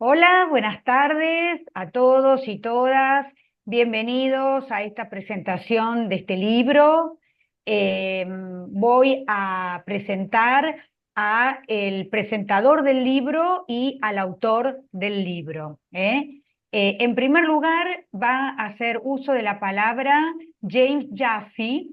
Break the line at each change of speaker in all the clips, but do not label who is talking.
Hola, buenas tardes a todos y todas. Bienvenidos a esta presentación de este libro. Voy a presentar a el presentador del libro y al autor del libro. En primer lugar, va a hacer uso de la palabra James Jaffe,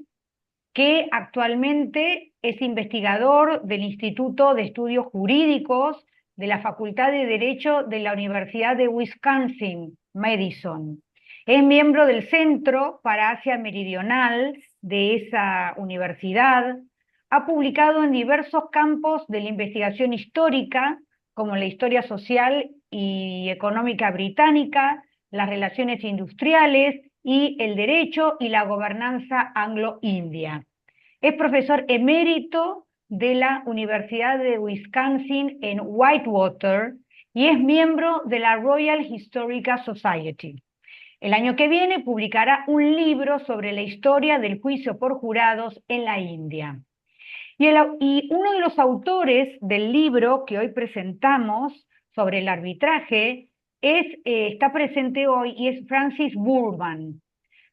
que actualmente es investigador del Instituto de Estudios Jurídicos de la Facultad de Derecho de la Universidad de Wisconsin-Madison. Es miembro del Centro para Asia Meridional de esa universidad. Ha publicado en diversos campos de la investigación histórica, como la historia social y económica británica, las relaciones industriales y el derecho y la gobernanza anglo-india. Es profesor emérito de la Universidad de Wisconsin en Whitewater y es miembro de la Royal Historical Society. El año que viene publicará un libro sobre la historia del juicio por jurados en la India. Y uno de los autores del libro que hoy presentamos sobre el arbitraje está presente hoy y es Francis Boorman.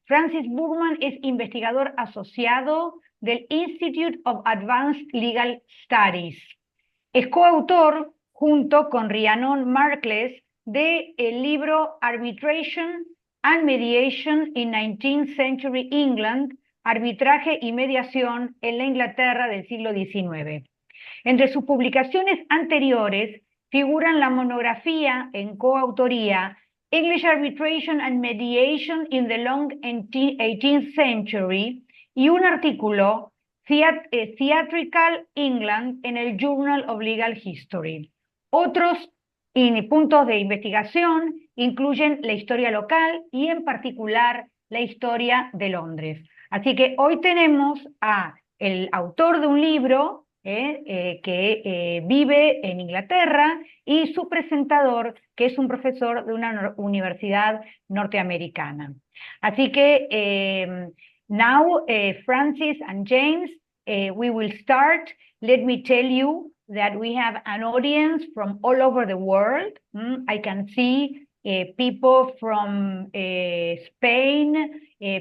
Francis Boorman es investigador asociado del Institute of Advanced Legal Studies. Es coautor, junto con Rhiannon Markless, del libro Arbitration and Mediation in 19th-Century England, Arbitraje y Mediación en la Inglaterra del siglo XIX. Entre sus publicaciones anteriores figuran la monografía en coautoría English Arbitration and Mediation in the Long 18th Century y un artículo Theatrical England en el Journal of Legal History. Otros puntos de investigación incluyen la historia local y en particular la historia de Londres. Así que hoy tenemos a el autor de un libro que vive en Inglaterra y su presentador, que es un profesor de una universidad norteamericana. Así que now, Francis and James, we will start. Let me tell you that we have an audience from all over the world. I can see people from Spain,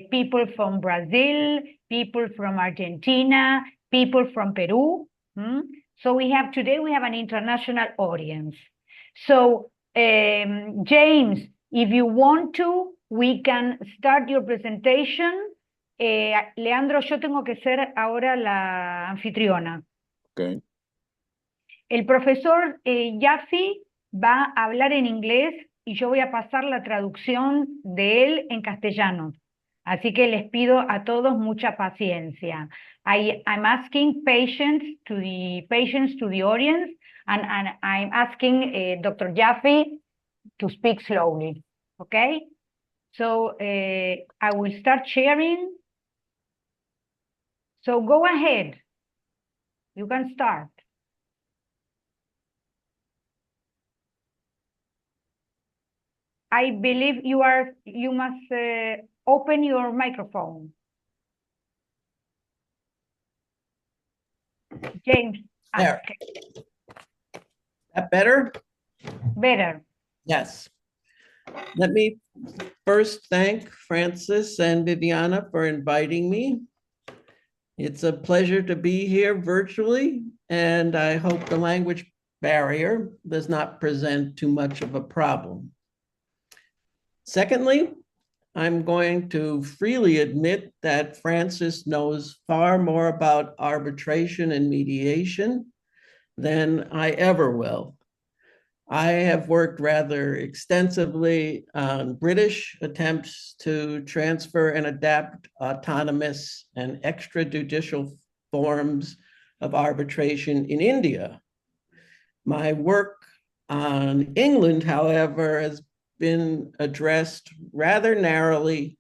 people from Brazil, people from Argentina, people from Peru. So today we have an international audience. So James, if you want to, we can start your presentation. Leandro, yo tengo que ser ahora la anfitriona.
Okay.
El profesor Jaffe va a hablar en inglés y yo voy a pasar la traducción de él en castellano. Así que les pido a todos mucha paciencia. I'm asking patience to the audience, and I'm asking Dr. Jaffe to speak slowly. Okay? So I will start sharing. So go ahead. You can start. I believe you must open your microphone. James.
There.
Okay.
That better?
Better.
Yes. Let me first thank Francis and Viviana for inviting me. It's a pleasure to be here virtually, and I hope the language barrier does not present too much of a problem. Secondly, I'm going to freely admit that Francis knows far more about arbitration and mediation than I ever will. I have worked rather extensively on British attempts to transfer and adapt autonomous and extrajudicial forms of arbitration in India. My work on England, however, has been addressed rather narrowly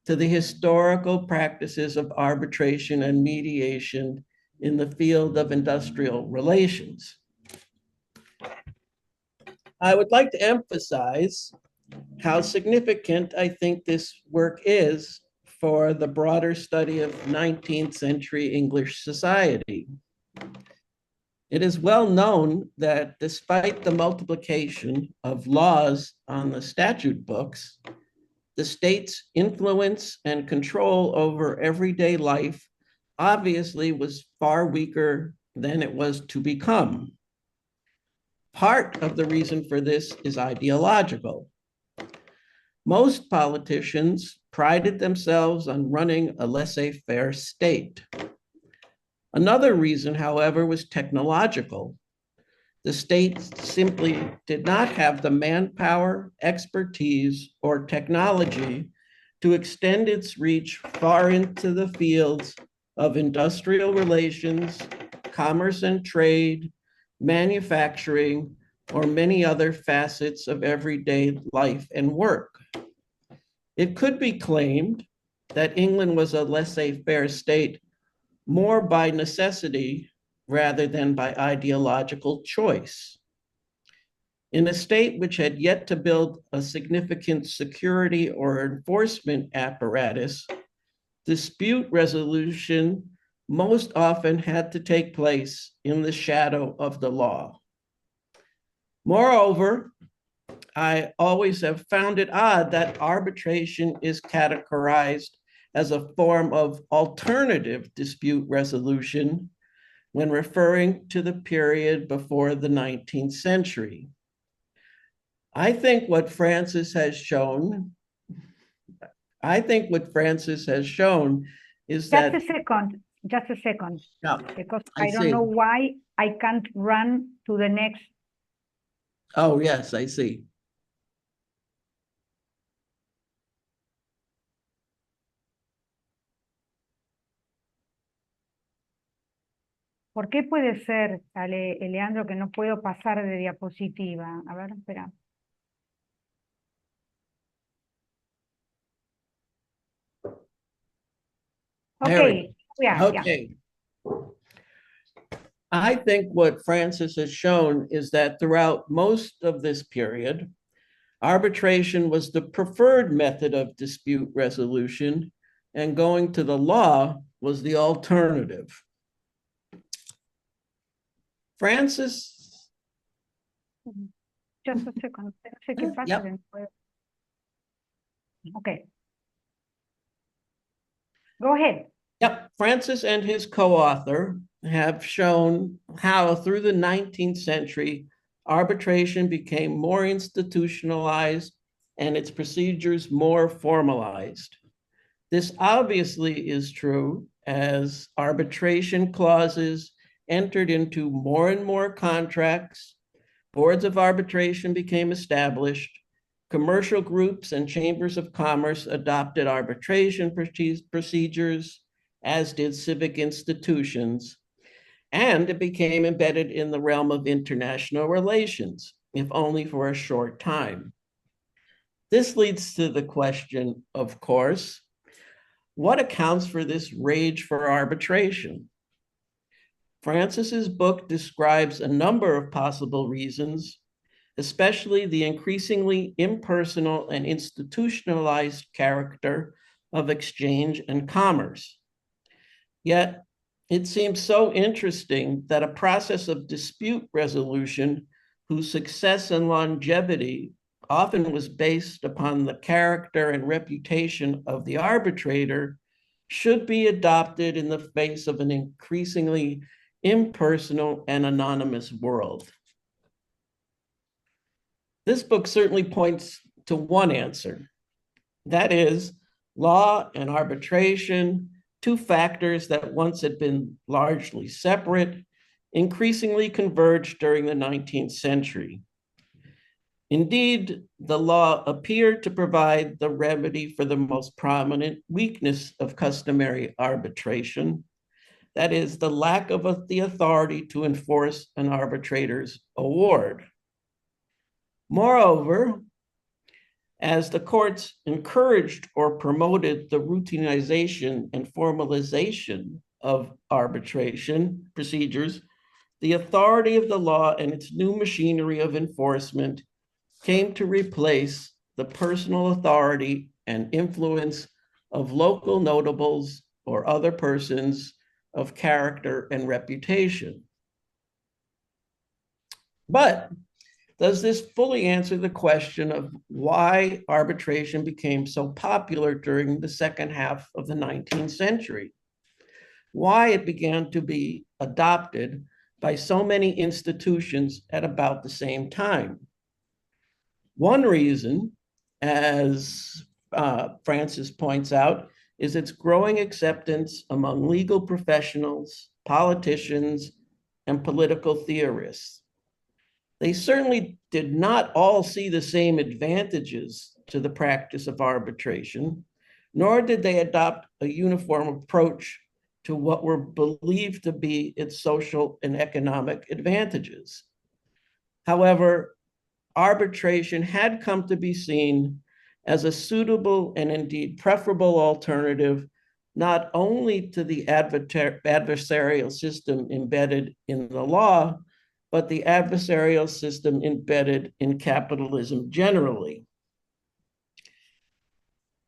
to the historical practices of arbitration and mediation in the field of industrial relations. I would like to emphasize how significant I think this work is for the broader study of 19th century English society. It is well known that despite the multiplication of laws on the statute books, the state's influence and control over everyday life obviously was far weaker than it was to become. Part of the reason for this is ideological. Most politicians prided themselves on running a laissez-faire state. Another reason, however, was technological. The state simply did not have the manpower, expertise, or technology to extend its reach far into the fields of industrial relations, commerce and trade, manufacturing, or many other facets of everyday life and work. It could be claimed that England was a laissez-faire state more by necessity rather than by ideological choice. In a state which had yet to build a significant security or enforcement apparatus, dispute resolution most often had to take place in the shadow of the law. Moreover, I always have found it odd that arbitration is categorized as a form of alternative dispute resolution when referring to the period before the 19th century. I think what Francis has shown is that—
Just a second,
yeah,
because
I
I don't
see.
know why I can't run to the next.
Oh, yes, I see.
¿Por qué puede ser, Leandro, que no puedo pasar de diapositiva? A ver, espera. Okay, yeah.
Okay. I think what Francis has shown is that throughout most of this period, arbitration was the preferred method of dispute resolution, and going to the law was the alternative. Francis?
Just a second. No sé qué pasa.
Yep.
Okay. Go ahead.
Yep. Francis and his co-author have shown how through the 19th century, arbitration became more institutionalized and its procedures more formalized. This obviously is true as arbitration clauses entered into more and more contracts, boards of arbitration became established, commercial groups and chambers of commerce adopted arbitration procedures, as did civic institutions, and it became embedded in the realm of international relations, if only for a short time. This leads to the question, of course, what accounts for this rage for arbitration? Francis's book describes a number of possible reasons, especially the increasingly impersonal and institutionalized character of exchange and commerce. Yet, it seems so interesting that a process of dispute resolution whose success and longevity often was based upon the character and reputation of the arbitrator should be adopted in the face of an increasingly impersonal and anonymous world. This book certainly points to one answer. That is, law and arbitration, two factors that once had been largely separate, increasingly converged during the 19th century. Indeed, the law appeared to provide the remedy for the most prominent weakness of customary arbitration, that is, the lack of the authority to enforce an arbitrator's award. Moreover, as the courts encouraged or promoted the routinization and formalization of arbitration procedures, the authority of the law and its new machinery of enforcement came to replace the personal authority and influence of local notables or other persons of character and reputation. But does this fully answer the question of why arbitration became so popular during the second half of the 19th century? Why it began to be adopted by so many institutions at about the same time? One reason, as Francis points out, is its growing acceptance among legal professionals, politicians, and political theorists. They certainly did not all see the same advantages to the practice of arbitration, nor did they adopt a uniform approach to what were believed to be its social and economic advantages. However, arbitration had come to be seen as a suitable and indeed preferable alternative, not only to the adversarial system embedded in the law, but the adversarial system embedded in capitalism generally.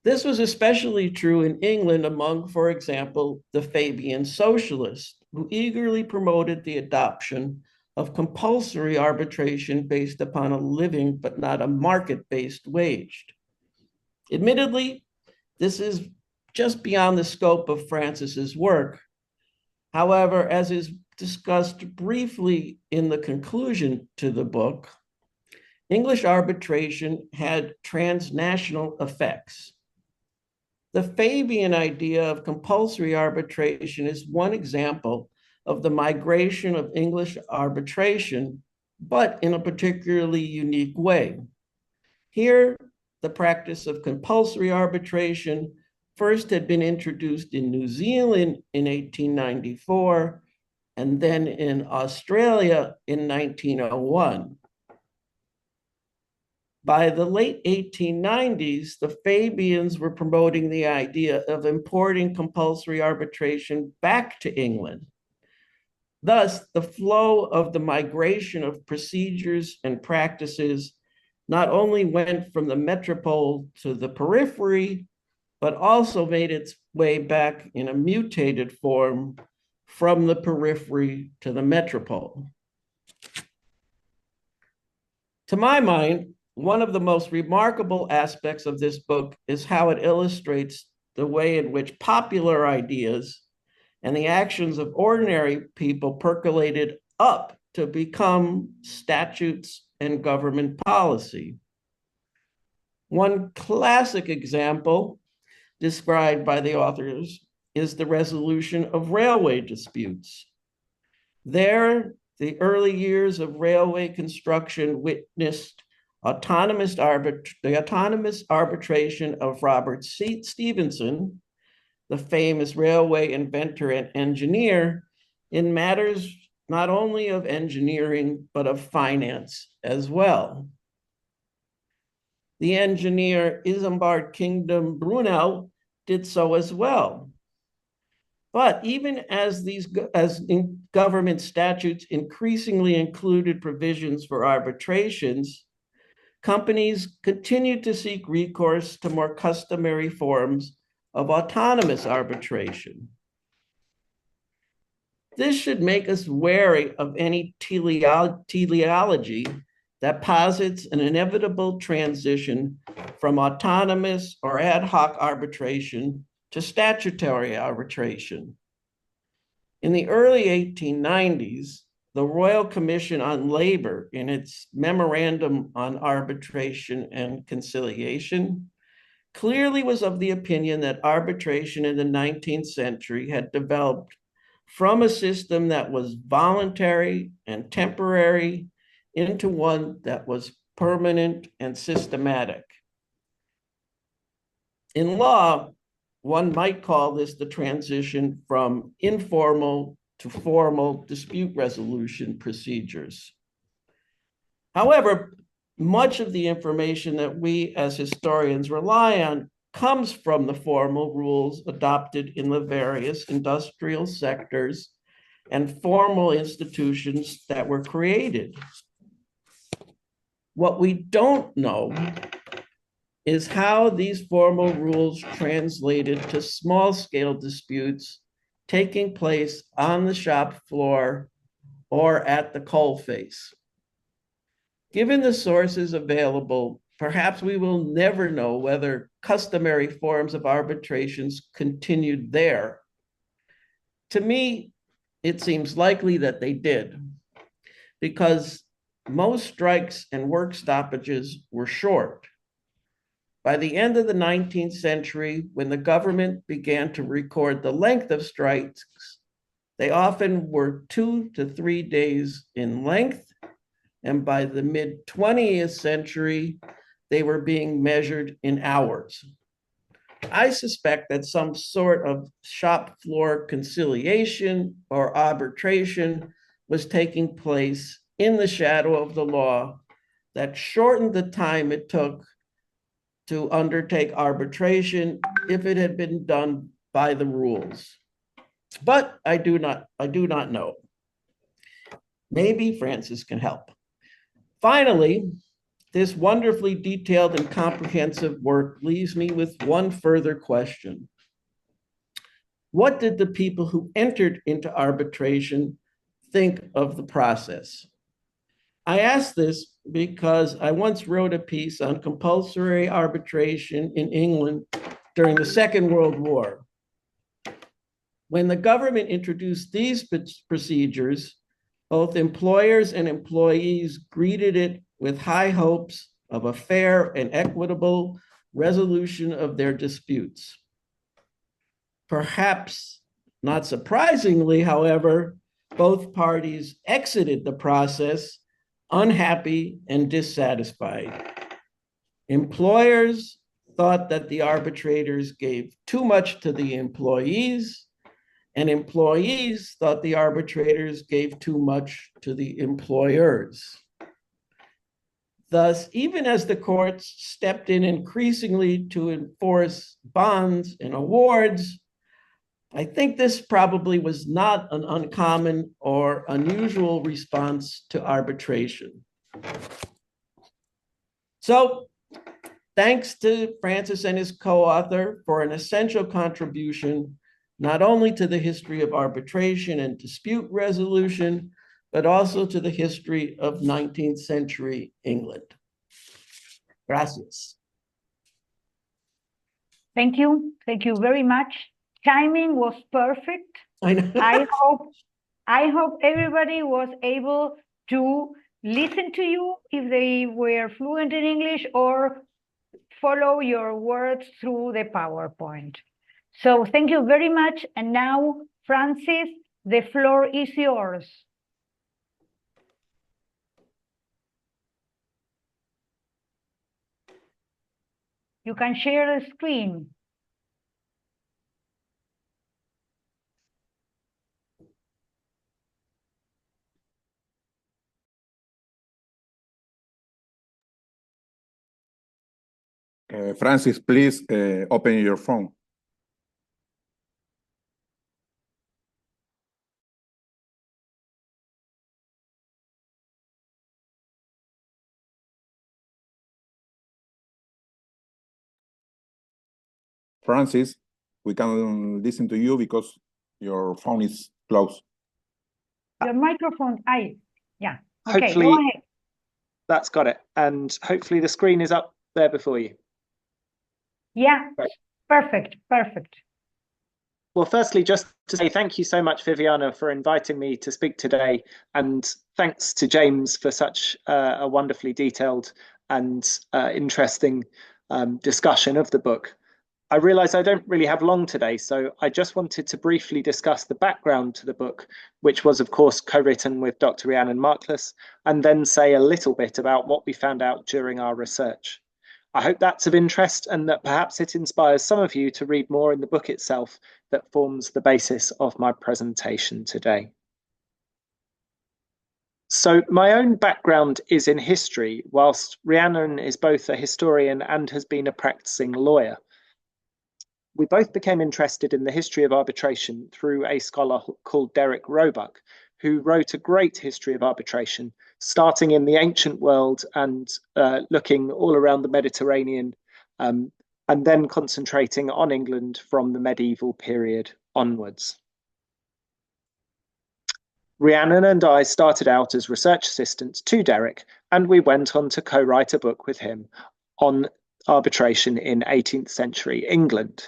This was especially true in England among, for example, the Fabian socialists, who eagerly promoted the adoption of compulsory arbitration based upon a living but not a market-based wage. Admittedly, this is just beyond the scope of Francis's work. However, as is discussed briefly in the conclusion to the book, English arbitration had transnational effects. The Fabian idea of compulsory arbitration is one example of the migration of English arbitration, but in a particularly unique way. Here, the practice of compulsory arbitration first had been introduced in New Zealand in 1894, and then in Australia in 1901. By the late 1890s, the Fabians were promoting the idea of importing compulsory arbitration back to England. Thus, the flow of the migration of procedures and practices not only went from the metropole to the periphery, but also made its way back in a mutated form from the periphery to the metropole. To my mind, one of the most remarkable aspects of this book is how it illustrates the way in which popular ideas and the actions of ordinary people percolated up to become statutes and government policy. One classic example described by the authors is the resolution of railway disputes. There, the early years of railway construction witnessed the autonomous arbitration of Robert Stephenson, the famous railway inventor and engineer, in matters not only of engineering, but of finance as well. The engineer Isambard Kingdom Brunel did so as well. But even as government statutes increasingly included provisions for arbitrations, companies continued to seek recourse to more customary forms of autonomous arbitration. This should make us wary of any teleology that posits an inevitable transition from autonomous or ad hoc arbitration to statutory arbitration. In the early 1890s, the Royal Commission on Labor, in its Memorandum on Arbitration and Conciliation, clearly was of the opinion that arbitration in the 19th century had developed from a system that was voluntary and temporary into one that was permanent and systematic. In law, one might call this the transition from informal to formal dispute resolution procedures. However, much of the information that we as historians rely on comes from the formal rules adopted in the various industrial sectors and formal institutions that were created. What we don't know is how these formal rules translated to small-scale disputes taking place on the shop floor or at the coalface. Given the sources available, perhaps we will never know whether customary forms of arbitrations continued there. To me, it seems likely that they did, because most strikes and work stoppages were short. By the end of the 19th century, when the government began to record the length of strikes, they often were 2 to 3 days in length, and by the mid-20th century, they were being measured in hours. I suspect that some sort of shop floor conciliation or arbitration was taking place in the shadow of the law that shortened the time it took to undertake arbitration if it had been done by the rules. But I do not know. Maybe Francis can help. Finally, this wonderfully detailed and comprehensive work leaves me with one further question. What did the people who entered into arbitration think of the process? I ask this because I once wrote a piece on compulsory arbitration in England during the Second World War. When the government introduced these procedures, both employers and employees greeted it with high hopes of a fair and equitable resolution of their disputes. Perhaps not surprisingly, however, both parties exited the process unhappy and dissatisfied. Employers thought that the arbitrators gave too much to the employees, and employees thought the arbitrators gave too much to the employers. Thus, even as the courts stepped in increasingly to enforce bonds and awards, I think this probably was not an uncommon or unusual response to arbitration. So, thanks to Francis and his co-author for an essential contribution, not only to the history of arbitration and dispute resolution, but also to the history of 19th century England. Gracias.
Thank you very much. Timing was perfect.
I know.
I hope everybody was able to listen to you if they were fluent in English or follow your words through the PowerPoint. So thank you very much. And now, Francis, the floor is yours. You can share the screen.
Francis, please open your phone. Francis, we can listen to you because your phone is closed.
Your microphone, yeah. Okay,
hopefully,
go ahead.
That's got it. And hopefully the screen is up there before you.
Yeah, right. Perfect.
Well, firstly, just to say thank you so much, Viviana, for inviting me to speak today. And thanks to James for such a wonderfully detailed and interesting discussion of the book. I realize I don't really have long today, so I just wanted to briefly discuss the background to the book, which was, of course, co-written with Dr. Rhiannon Markless, and then say a little bit about what we found out during our research. I hope that's of interest and that perhaps it inspires some of you to read more in the book itself that forms the basis of my presentation today. So my own background is in history, whilst Rhiannon is both a historian and has been a practicing lawyer. We both became interested in the history of arbitration through a scholar called Derek Roebuck, who wrote a great history of arbitration, starting in the ancient world and looking all around the Mediterranean, and then concentrating on England from the medieval period onwards. Rhiannon and I started out as research assistants to Derek, and we went on to co-write a book with him on arbitration in 18th century England.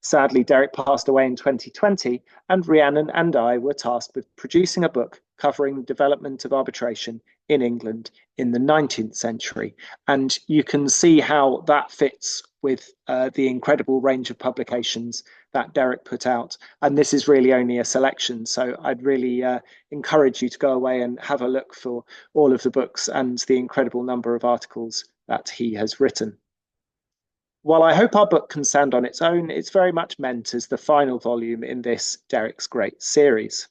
Sadly, Derek passed away in 2020, and Rhiannon and I were tasked with producing a book covering the development of arbitration in England in the 19th century. And you can see how that fits with the incredible range of publications that Derek put out. And this is really only a selection. So I'd really encourage you to go away and have a look for all of the books and the incredible number of articles that he has written. While I hope our book can stand on its own, it's very much meant as the final volume in this Derek's Great series.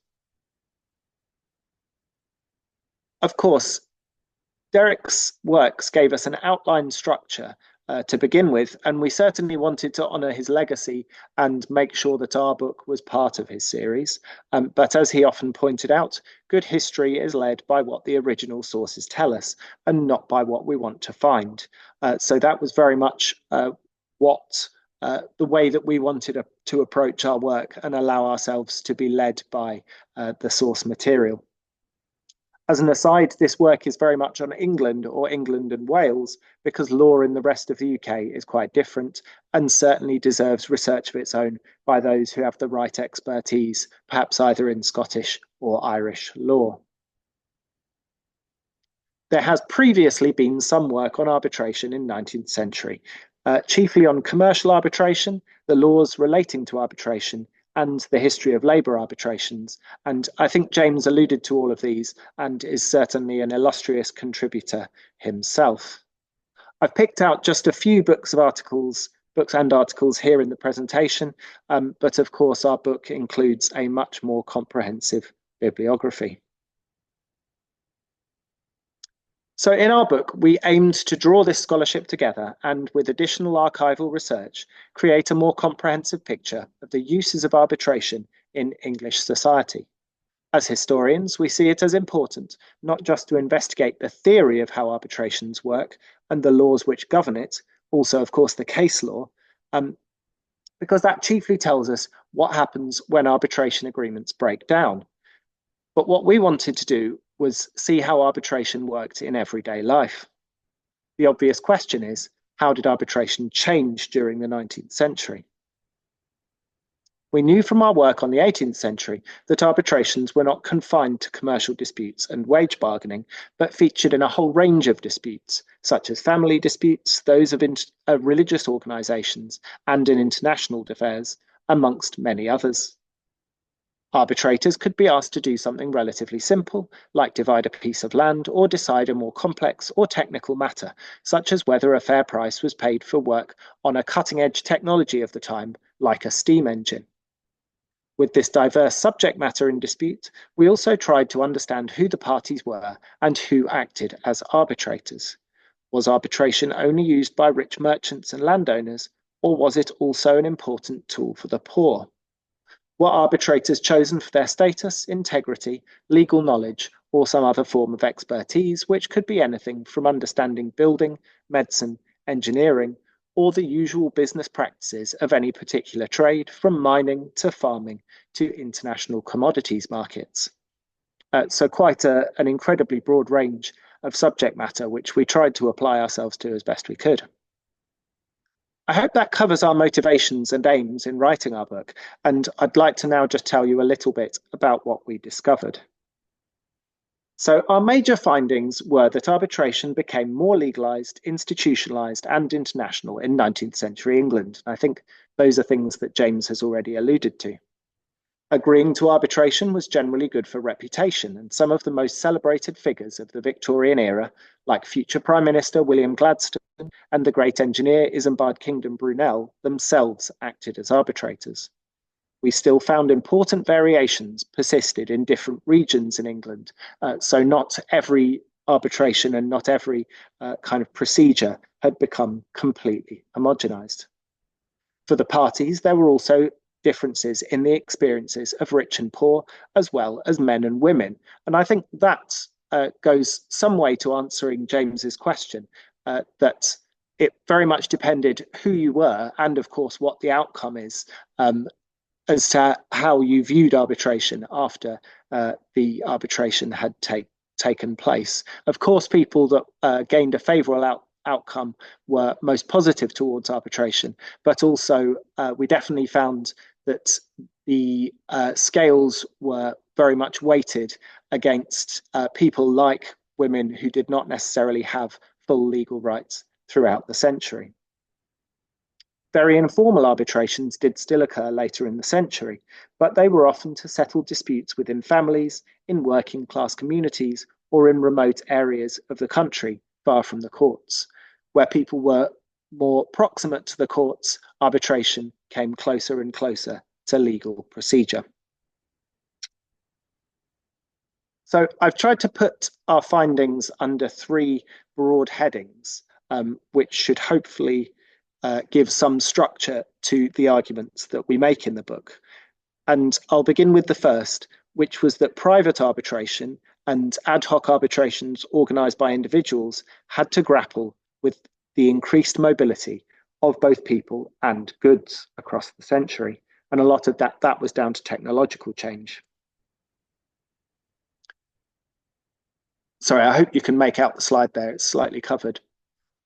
Of course, Derek's works gave us an outline structure to begin with, and we certainly wanted to honour his legacy and make sure that our book was part of his series. But as he often pointed out, good history is led by what the original sources tell us and not by what we want to find. So that was very much the way that we wanted to approach our work and allow ourselves to be led by the source material. As an aside, this work is very much on England or England and Wales because law in the rest of the UK is quite different and certainly deserves research of its own by those who have the right expertise, perhaps either in Scottish or Irish law. There has previously been some work on arbitration in 19th century, chiefly on commercial arbitration, the laws relating to arbitration, and the history of labour arbitrations. And I think James alluded to all of these and is certainly an illustrious contributor himself. I've picked out just a few books and articles here in the presentation, but of course our book includes a much more comprehensive bibliography. So in our book, we aimed to draw this scholarship together and, with additional archival research, create a more comprehensive picture of the uses of arbitration in English society. As historians, we see it as important not just to investigate the theory of how arbitrations work and the laws which govern it, also, of course, the case law, because that chiefly tells us what happens when arbitration agreements break down. But what we wanted to do was see how arbitration worked in everyday life. The obvious question is, how did arbitration change during the 19th century? We knew from our work on the 18th century that arbitrations were not confined to commercial disputes and wage bargaining, but featured in a whole range of disputes, such as family disputes, those of religious organisations, and in international affairs, amongst many others. Arbitrators could be asked to do something relatively simple, like divide a piece of land or decide a more complex or technical matter, such as whether a fair price was paid for work on a cutting-edge technology of the time, like a steam engine. With this diverse subject matter in dispute, we also tried to understand who the parties were and who acted as arbitrators. Was arbitration only used by rich merchants and landowners, or was it also an important tool for the poor? Were arbitrators chosen for their status, integrity, legal knowledge, or some other form of expertise, which could be anything from understanding building, medicine, engineering, or the usual business practices of any particular trade, from mining to farming to international commodities markets? So quite an incredibly broad range of subject matter, which we tried to apply ourselves to as best we could. I hope that covers our motivations and aims in writing our book, and I'd like to now just tell you a little bit about what we discovered. So our major findings were that arbitration became more legalised, institutionalised and international in 19th century England. I think those are things that James has already alluded to. Agreeing to arbitration was generally good for reputation, and some of the most celebrated figures of the Victorian era, like future Prime Minister William Gladstone and the great engineer Isambard Kingdom Brunel, themselves acted as arbitrators. We still found important variations persisted in different regions in England, so not every arbitration and not every kind of procedure had become completely homogenised. For the parties, there were also differences in the experiences of rich and poor, as well as men and women. And I think that goes some way to answering James's question, that it very much depended who you were and, of course, what the outcome is as to how you viewed arbitration after the arbitration had taken place. Of course, people that gained a favourable outcome were most positive towards arbitration, but also we definitely found that the scales were very much weighted against people like women who did not necessarily have full legal rights throughout the century. Very informal arbitrations did still occur later in the century, but they were often to settle disputes within families, in working class communities, or in remote areas of the country far from the courts. Where people were more proximate to the courts, arbitration came closer and closer to legal procedure. So I've tried to put our findings under three broad headings, which should hopefully give some structure to the arguments that we make in the book. And I'll begin with the first, which was that private arbitration and ad hoc arbitrations organised by individuals had to grapple with the increased mobility of both people and goods across the century. And a lot of that was down to technological change. Sorry, I hope you can make out the slide there. It's slightly covered.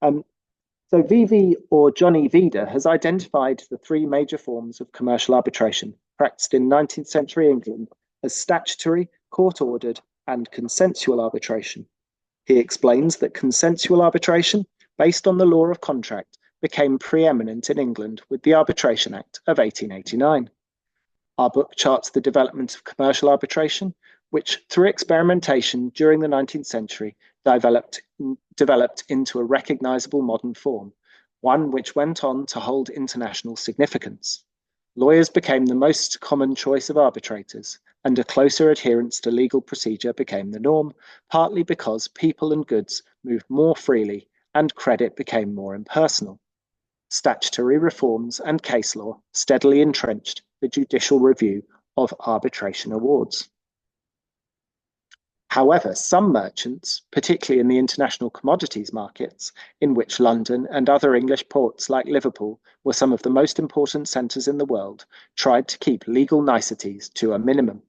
So Vivi, or Johnny Vida, has identified the three major forms of commercial arbitration practiced in 19th century England as statutory, court-ordered, and consensual arbitration. He explains that consensual arbitration, based on the law of contract, became preeminent in England with the Arbitration Act of 1889. Our book charts the development of commercial arbitration, which through experimentation during the 19th century developed into a recognisable modern form, one which went on to hold international significance. Lawyers became the most common choice of arbitrators, and a closer adherence to legal procedure became the norm, partly because people and goods moved more freely and credit became more impersonal. Statutory reforms and case law steadily entrenched the judicial review of arbitration awards. However, some merchants, particularly in the international commodities markets, in which London and other English ports like Liverpool were some of the most important centres in the world, tried to keep legal niceties to a minimum.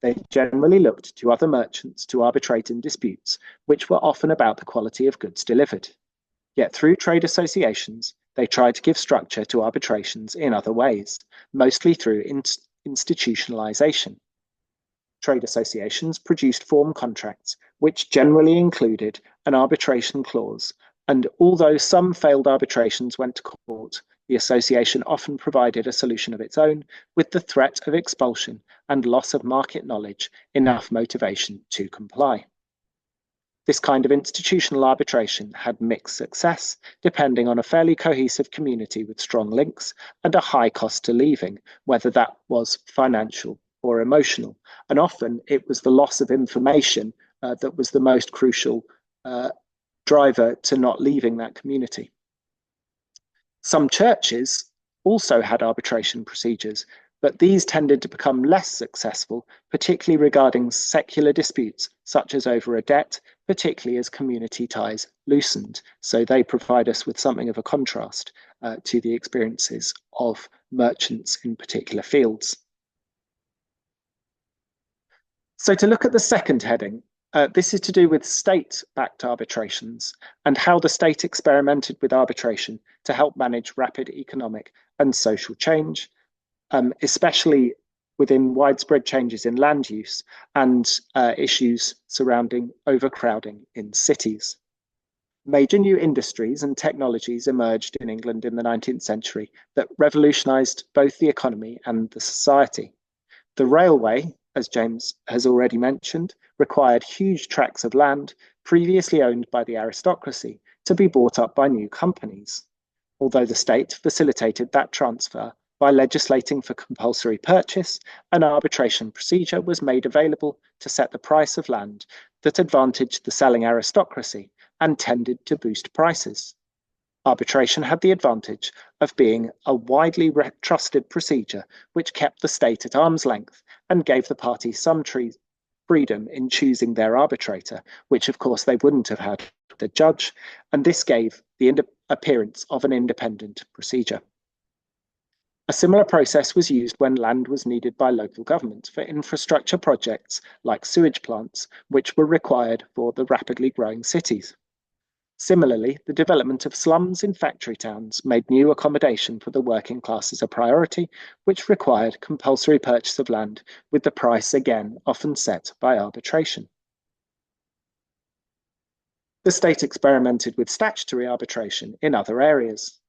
They generally looked to other merchants to arbitrate in disputes, which were often about the quality of goods delivered. Yet through trade associations, they tried to give structure to arbitrations in other ways, mostly through institutionalisation. Trade associations produced form contracts, which generally included an arbitration clause, and although some failed arbitrations went to court, the association often provided a solution of its own, with the threat of expulsion and loss of market knowledge enough motivation to comply. This kind of institutional arbitration had mixed success, depending on a fairly cohesive community with strong links and a high cost to leaving, whether that was financial or emotional. And often it was the loss of information that was the most crucial driver to not leaving that community. Some churches also had arbitration procedures, but these tended to become less successful, particularly regarding secular disputes, such as over a debt, particularly as community ties loosened. So they provide us with something of a contrast to the experiences of merchants in particular fields. So to look at the second heading, this is to do with state-backed arbitrations and how the state experimented with arbitration to help manage rapid economic and social change, especially within widespread changes in land use and issues surrounding overcrowding in cities. Major new industries and technologies emerged in England in the 19th century that revolutionised both the economy and the society. The railway, as James has already mentioned, required huge tracts of land previously owned by the aristocracy to be bought up by new companies. Although the state facilitated that transfer by legislating for compulsory purchase, an arbitration procedure was made available to set the price of land that advantaged the selling aristocracy and tended to boost prices. Arbitration had the advantage of being a widely trusted procedure which kept the state at arm's length and gave the parties some freedom in choosing their arbitrator, which of course they wouldn't have had the judge, and this gave the appearance of an independent procedure. A similar process was used when land was needed by local government for infrastructure projects like sewage plants, which were required for the rapidly growing cities. Similarly, the development of slums in factory towns made new accommodation for the working classes a priority, which required compulsory purchase of land, with the price again often set by arbitration. The state experimented with statutory arbitration in other areas.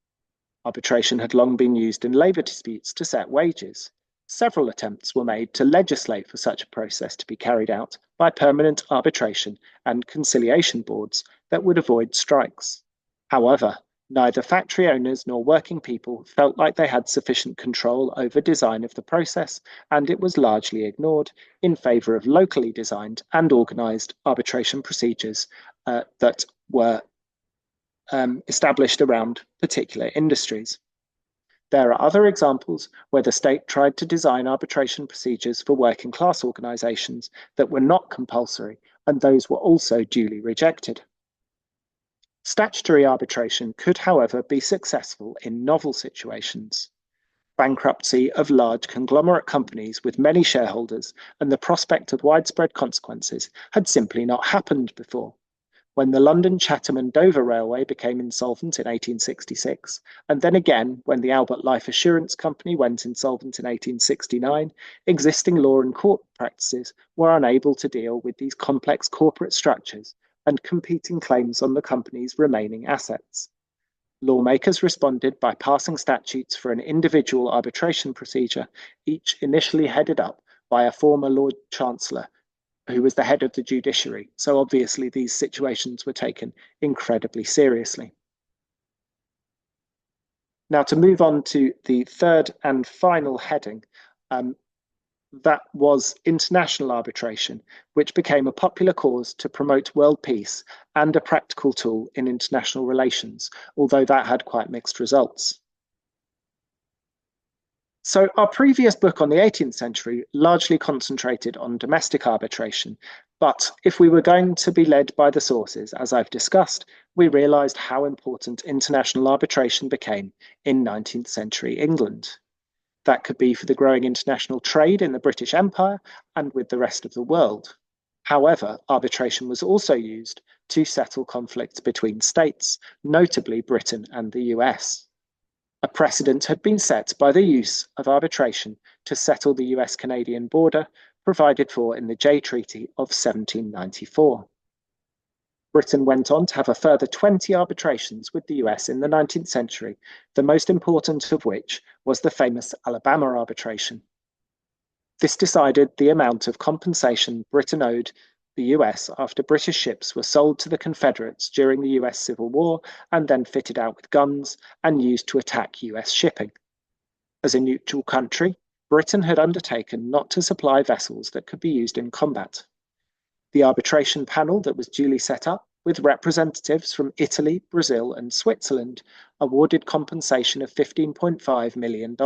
Arbitration had long been used in labour disputes to set wages. Several attempts were made to legislate for such a process to be carried out by permanent arbitration and conciliation boards that would avoid strikes. However, neither factory owners nor working people felt like they had sufficient control over design of the process, and it was largely ignored in favour of locally designed and organised arbitration procedures that were established around particular industries. There are other examples where the state tried to design arbitration procedures for working class organisations that were not compulsory, and those were also duly rejected. Statutory arbitration could, however, be successful in novel situations. Bankruptcy of large conglomerate companies with many shareholders and the prospect of widespread consequences had simply not happened before. When the London, Chatham and Dover Railway became insolvent in 1866, and then again when the Albert Life Assurance Company went insolvent in 1869, existing law and court practices were unable to deal with these complex corporate structures and competing claims on the company's remaining assets. Lawmakers responded by passing statutes for an individual arbitration procedure, each initially headed up by a former Lord Chancellor, who was the head of the judiciary. So obviously these situations were taken incredibly seriously. Now to move on to the third and final heading, that was international arbitration, which became a popular cause to promote world peace and a practical tool in international relations, although that had quite mixed results. So our previous book on the 18th century largely concentrated on domestic arbitration, but if we were going to be led by the sources, as I've discussed, we realised how important international arbitration became in 19th century England. That could be for the growing international trade in the British Empire and with the rest of the world. However, arbitration was also used to settle conflicts between states, notably Britain and the US. A precedent had been set by the use of arbitration to settle the US-Canadian border, provided for in the Jay Treaty of 1794. Britain went on to have a further 20 arbitrations with the US in the 19th century, the most important of which was the famous Alabama arbitration. This decided the amount of compensation Britain owed the US after British ships were sold to the Confederates during the US Civil War and then fitted out with guns and used to attack US shipping. As a neutral country, Britain had undertaken not to supply vessels that could be used in combat. The arbitration panel that was duly set up, with representatives from Italy, Brazil, and Switzerland, awarded compensation of $15.5 million.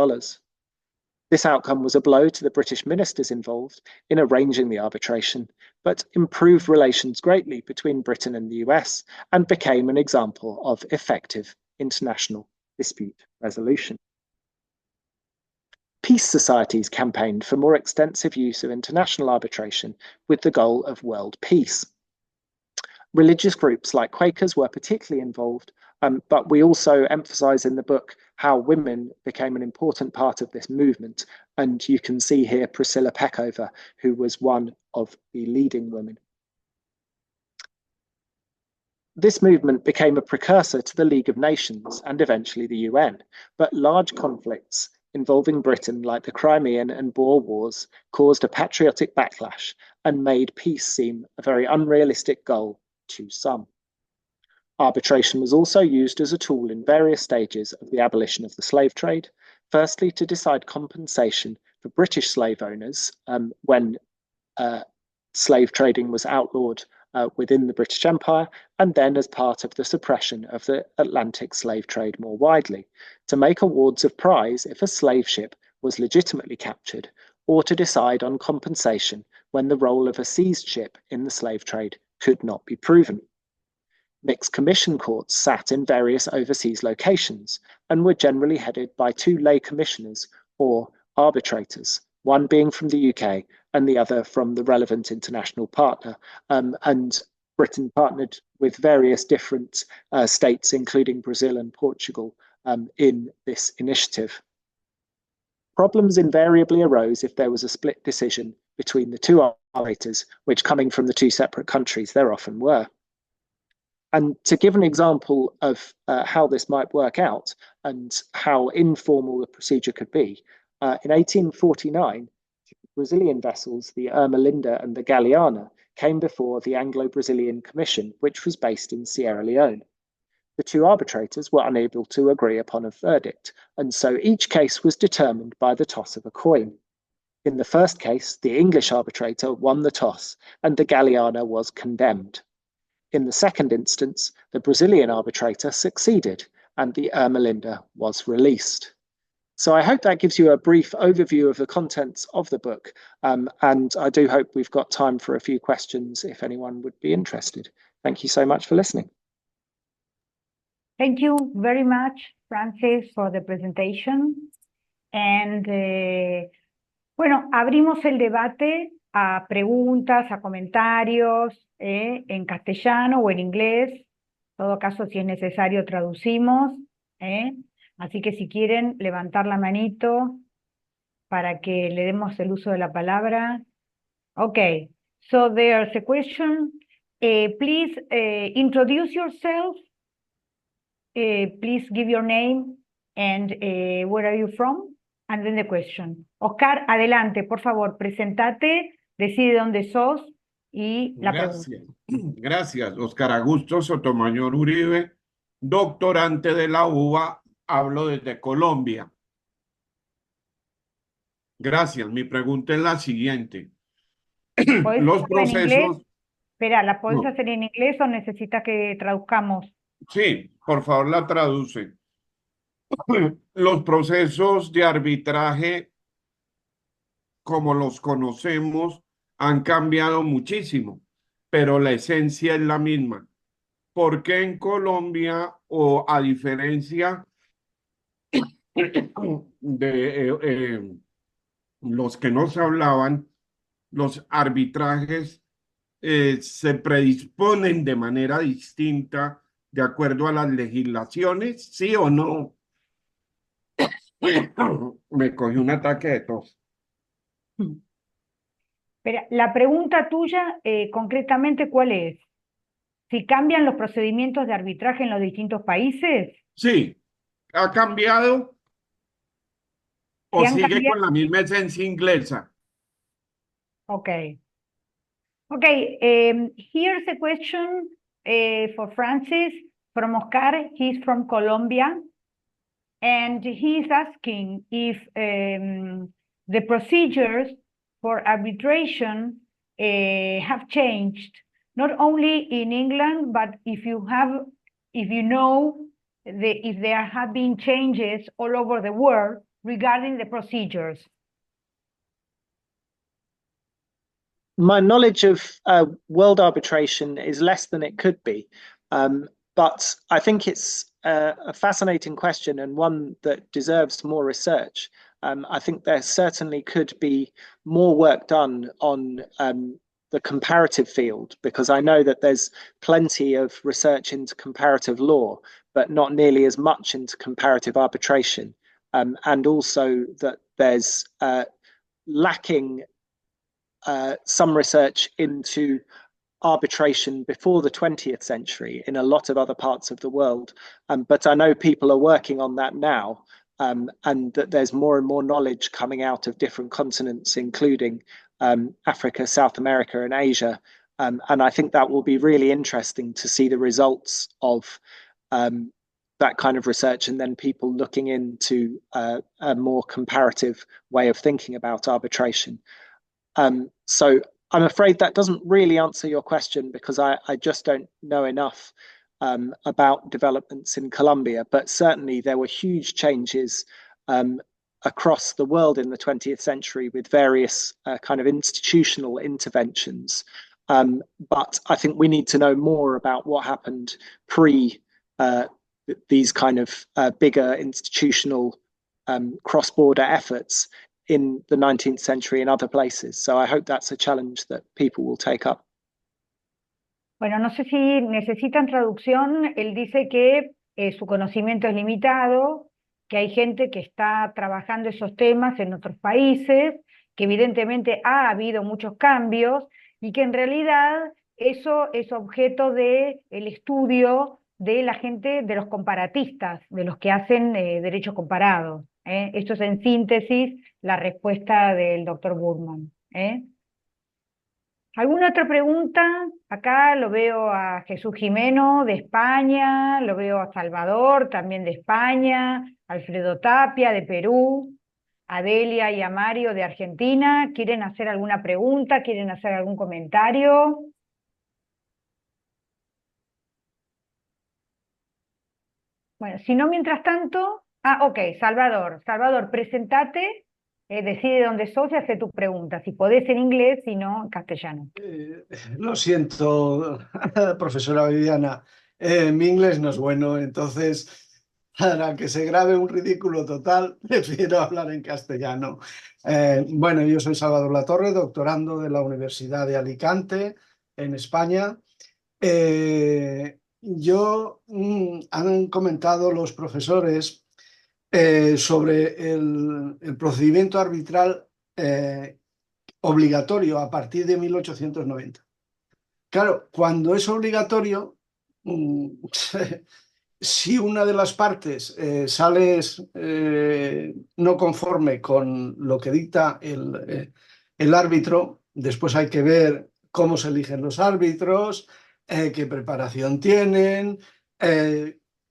This outcome was a blow to the British ministers involved in arranging the arbitration, but improved relations greatly between Britain and the US and became an example of effective international dispute resolution. Peace societies campaigned for more extensive use of international arbitration with the goal of world peace. Religious groups like Quakers were particularly involved, but we also emphasize in the book how women became an important part of this movement. And you can see here Priscilla Peckover, who was one of the leading women. This movement became a precursor to the League of Nations and eventually the UN, but large conflicts involving Britain, like the Crimean and Boer Wars, caused a patriotic backlash and made peace seem a very unrealistic goal to some. Arbitration was also used as a tool in various stages of the abolition of the slave trade, firstly to decide compensation for British slave owners when slave trading was outlawed within the British Empire, and then as part of the suppression of the Atlantic slave trade more widely, to make awards of prize if a slave ship was legitimately captured, or to decide on compensation when the role of a seized ship in the slave trade could not be proven. Mixed commission courts sat in various overseas locations and were generally headed by two lay commissioners or arbitrators, one being from the UK and the other from the relevant international partner. And Britain partnered with various different states, including Brazil and Portugal, in this initiative. Problems invariably arose if there was a split decision between the two arbitrators, which, coming from the two separate countries, there often were. And to give an example of how this might work out and how informal the procedure could be, in 1849, Brazilian vessels, the Ermelinda and the Galeana, came before the Anglo-Brazilian Commission, which was based in Sierra Leone. The two arbitrators were unable to agree upon a verdict, and so each case was determined by the toss of a coin. In the first case, the English arbitrator won the toss, and the Galeana was condemned. In the second instance, the Brazilian arbitrator succeeded, and the Ermelinda was released. So I hope that gives you a brief overview of the contents of the book, and I do hope we've got time for a few questions if anyone would be interested. Thank you so much for listening.
Thank you very much, Francis, for the presentation. And bueno, abrimos el debate a preguntas, a comentarios en castellano o en inglés. En todo caso, si es necesario, traducimos. Así que si quieren levantar la manito para que le demos el uso de la palabra. Okay, so there's a question. Please introduce yourself. Please give your name and where are you from? And then the question. Oscar, adelante, por favor, presentate, decide dónde sos y la pregunta.
Gracias, Oscar Augusto Sotomayor Uribe, doctorante de la UBA, hablo desde Colombia. Gracias, mi pregunta es la siguiente. Los procesos...
Espera, ¿la podés hacer en inglés o necesitas que traduzcamos?
Sí, por favor la traduce. Los procesos de arbitraje, como los conocemos, han cambiado muchísimo, pero la esencia es la misma. ¿Por qué en Colombia, o a diferencia de los que nos hablaban, los arbitrajes se predisponen de manera distinta de acuerdo a las legislaciones, sí o no? Me cogió un ataque de tos.
Pero la pregunta tuya, concretamente, ¿cuál es? ¿Si cambian los procedimientos de arbitraje en los distintos países?
Sí, ¿ha cambiado o sigue
cambiado?
Con la misma esencia inglesa?
Okay. Okay, here's a question for Francis from Oscar. He's from Colombia. And he's asking if the procedures for arbitration have changed, not only in England, but if you know if there have been changes all over the world regarding the procedures.
My knowledge of world arbitration is less than it could be, but I think it's a fascinating question and one that deserves more research. I think there certainly could be more work done on the comparative field, because I know that there's plenty of research into comparative law, but not nearly as much into comparative arbitration, and also that there's lacking some research into arbitration before the 20th century in a lot of other parts of the world. But I know people are working on that now, and that there's more and more knowledge coming out of different continents, including Africa, South America, and Asia. And I think that will be really interesting to see the results of that kind of research, and then people looking into a more comparative way of thinking about arbitration. So I'm afraid that doesn't really answer your question, because I just don't know enough about developments in Colombia, but certainly there were huge changes across the world in the 20th century with various kind of institutional interventions. But I think we need to know more about what happened pre these kind of bigger institutional cross-border efforts in the 19th century and other places. So I hope that's a challenge that people will take up.
Bueno, no sé si necesitan traducción. Él dice que su conocimiento es limitado, que hay gente que está trabajando esos temas en otros países, que evidentemente ha habido muchos cambios y que en realidad eso es objeto del estudio de la gente, de los comparatistas, de los que hacen derecho comparado. Esto es en síntesis la respuesta del doctor Boorman. ¿Alguna otra pregunta? Acá lo veo a Jesús Jimeno de España, lo veo a Salvador también de España, Alfredo Tapia de Perú, a Delia y a Mario de Argentina. ¿Quieren hacer alguna pregunta? ¿Quieren hacer algún comentario? Bueno, si no, mientras tanto... ok, Salvador. Salvador, presentate, decide dónde sos y hace tu pregunta. Si podés en inglés, si no, en castellano.
Lo siento, profesora Viviana. Mi inglés no es bueno, entonces, para que se grabe un ridículo total, prefiero hablar en castellano. Bueno, yo soy Salvador Latorre, doctorando de la Universidad de Alicante, en España. Han comentado los profesores sobre el procedimiento arbitral obligatorio a partir de 1890. Claro, cuando es obligatorio, si una de las partes sale no conforme con lo que dicta el árbitro, después hay que ver cómo se eligen los árbitros, qué preparación tienen.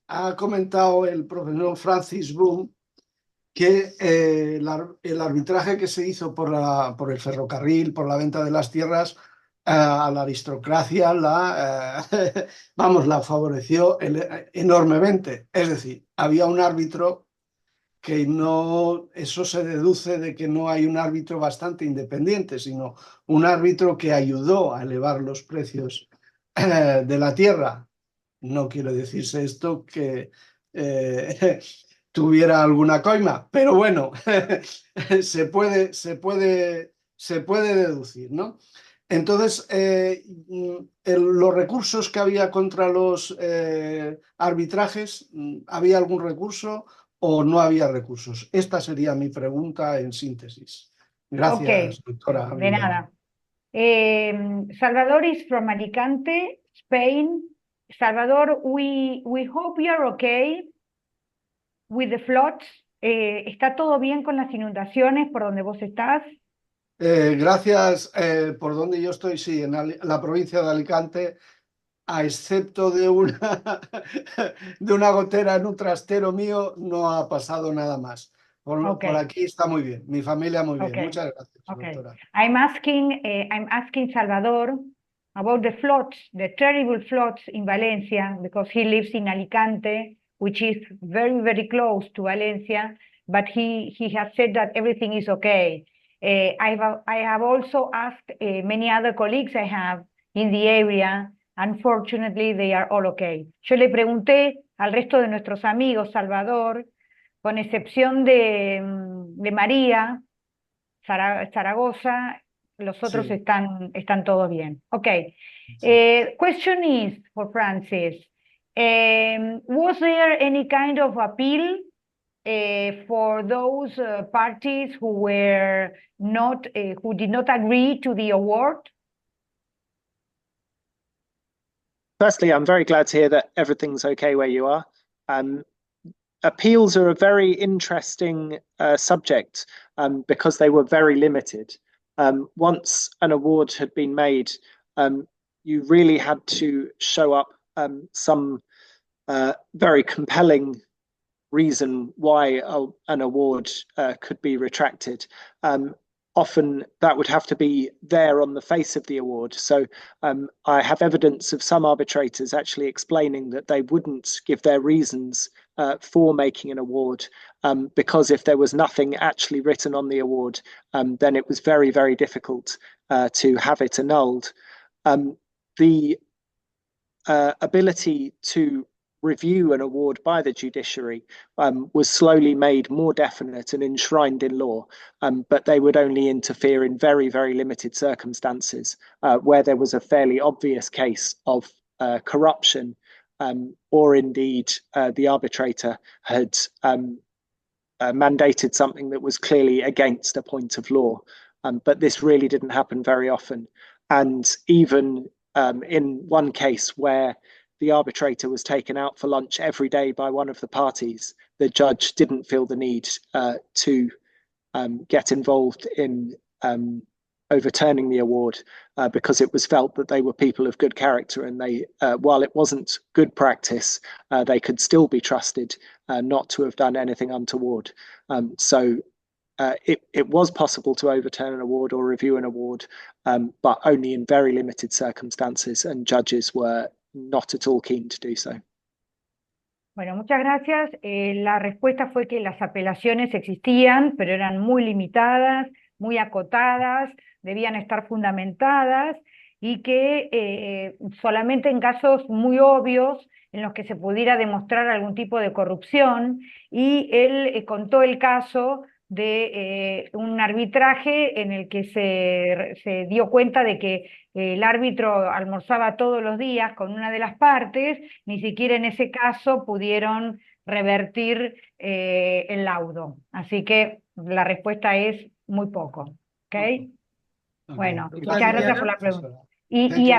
Ha comentado el profesor Francis Boom que el arbitraje que se hizo por el ferrocarril, por la venta de las tierras, a la aristocracia la favoreció enormemente. Es decir, había un árbitro que no, eso se deduce de que no hay un árbitro bastante independiente, sino un árbitro que ayudó a elevar los precios de la tierra. No quiero decirse esto que tuviera alguna coima, pero bueno, se puede deducir, ¿no? Entonces, los recursos que había contra los arbitrajes, ¿había algún recurso o no había recursos? Esta sería mi pregunta en síntesis. Gracias, doctora.
De nada. Salvador is from Alicante, Spain. Salvador, we hope you are okay with the floods. ¿Está todo bien con las inundaciones por donde vos estás?
Gracias. Por donde yo estoy, sí, en la provincia de Alicante, a excepto de una gotera en un trastero mío, no ha pasado nada más. Por aquí está muy bien, mi familia muy bien. Muchas gracias, doctora.
I'm asking Salvador about the floods, the terrible floods in Valencia, because he lives in Alicante, which is very, very close to Valencia, but he has said that everything is okay. I have also asked many other colleagues I have in the area. Unfortunately, they are all okay. Yo le pregunté al resto de nuestros amigos, Salvador, con excepción de María, Zaragoza, los otros
Sí.
están todos bien. Okay. Question is for Francis. Was there any kind of appeal for those parties who did not agree to the award?
Firstly, I'm very glad to hear that everything's okay where you are. Appeals are a very interesting subject because they were very limited. Once an award had been made, you really had to show up some very compelling reason why an award could be retracted. Often that would have to be there on the face of the award. So I have evidence of some arbitrators actually explaining that they wouldn't give their reasons for making an award because if there was nothing actually written on the award, then it was very, very difficult to have it annulled. the ability to review an award by the judiciary was slowly made more definite and enshrined in law, but they would only interfere in very, very limited circumstances where there was a fairly obvious case of corruption, or indeed the arbitrator had mandated something that was clearly against a point of law. But this really didn't happen very often. And even in one case where the arbitrator was taken out for lunch every day by one of the parties, the judge didn't feel the need to get involved in overturning the award because it was felt that they were people of good character, and they, while it wasn't good practice, they could still be trusted not to have done anything untoward. So it was possible to overturn an award or review an award, but only in very limited circumstances, and judges were not at all keen to do so.
Bueno, muchas gracias. La respuesta fue que las apelaciones existían, pero eran muy limitadas, muy acotadas, debían estar fundamentadas y que solamente en casos muy obvios en los que se pudiera demostrar algún tipo de corrupción, y él contó el caso de un arbitraje en el que se dio cuenta de que el árbitro almorzaba todos los días con una de las partes, ni siquiera en ese caso pudieron revertir el laudo. Así que la respuesta es muy poco. ¿Ok? Bueno, muchas gracias por la pregunta. Y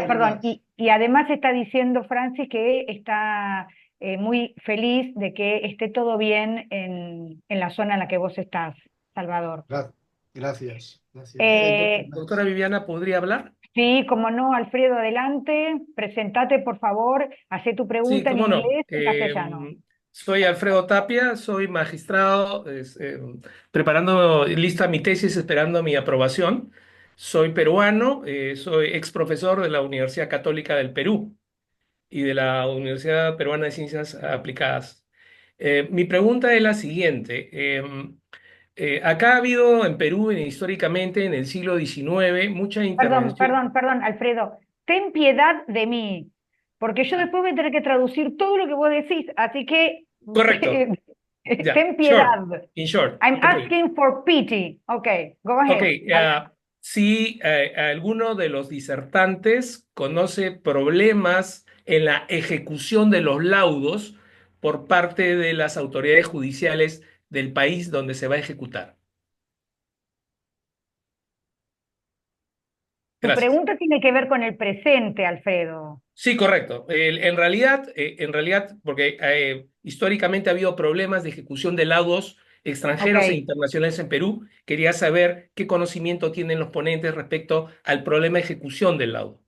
además está diciendo Francis que está muy feliz de que esté todo bien en la zona en la que vos estás, Salvador.
Gracias.
Doctora Viviana, ¿podría hablar?
Sí, como no, Alfredo, adelante, presentate por favor, hacé tu pregunta en inglés y castellano.
Soy Alfredo Tapia, soy magistrado, preparando, lista mi tesis, esperando mi aprobación. Soy peruano, soy ex profesor de la Universidad Católica del Perú y de la Universidad Peruana de Ciencias Aplicadas. Mi pregunta es la siguiente. Acá ha habido en Perú, históricamente, en el siglo XIX, mucha intervención.
Perdón, Alfredo. Ten piedad de mí, porque yo después voy a tener que traducir todo lo que vos decís, así que...
Correcto.
Ten piedad.
Short. In short.
I'm asking for pity. Okay, go ahead.
Okay, si alguno de los disertantes conoce problemas en la ejecución de los laudos por parte de las autoridades judiciales del país donde se va a ejecutar.
Tu pregunta tiene que ver con el presente, Alfredo.
Sí, correcto. En realidad, porque históricamente ha habido problemas de ejecución de laudos extranjeros e internacionales en Perú, quería saber qué conocimiento tienen los ponentes respecto al problema de ejecución del laudo.